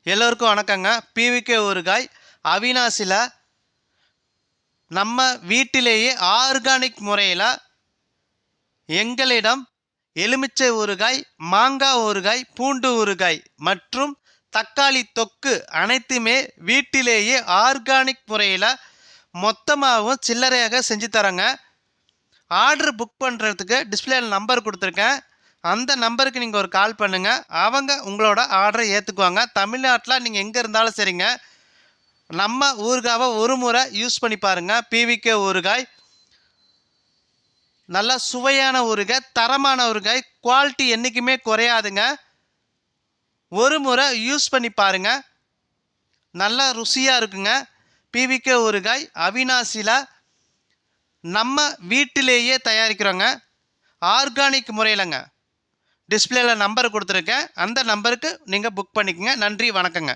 எல்லோருக்கும் வணக்கங்க. பிவிகே ஊறுகாய் அவினாசியில் நம்ம வீட்டிலேயே ஆர்கானிக் முறையில் எங்களிடம் எலுமிச்சை ஊறுகாய், மாங்காய் ஊறுகாய், பூண்டு ஊறுகாய் மற்றும் தக்காளி தொக்கு அனைத்துமே வீட்டிலேயே ஆர்கானிக் முறையில் மொத்தமாகவும் சில்லறையாக செஞ்சு தரேங்க. ஆர்டர் புக் பண்ணுறதுக்கு டிஸ்பிளேல நம்பர் கொடுத்துருக்கேன். அந்த நம்பருக்கு நீங்கள் ஒரு கால் பண்ணுங்கள். அவங்க உங்களோட ஆர்டரை ஏற்றுக்குவாங்க. தமிழ்நாட்டில் நீங்கள் எங்கே இருந்தாலும் சரிங்க. நம்ம ஊறுகாவை ஒரு முறை யூஸ் பண்ணி பாருங்கள். பிவிகே ஊறுகாய் நல்லா சுவையான ஊறுகாய், தரமான ஊறுகாய், குவாலிட்டி என்றைக்குமே குறையாதுங்க. ஒரு முறை யூஸ் பண்ணி பாருங்கள், நல்லா ருசியாக இருக்குங்க. பிவிகே ஊறுகாய் அவினாசியில் நம்ம வீட்டிலேயே தயாரிக்கிறோங்க, ஆர்கானிக் முறையிலங்க. டிஸ்பிளேல நம்பர் கொடுத்துருக்கேன். அந்த நம்பருக்கு நீங்கள் புக் பண்ணிக்கங்க. நன்றி, வணக்கங்க.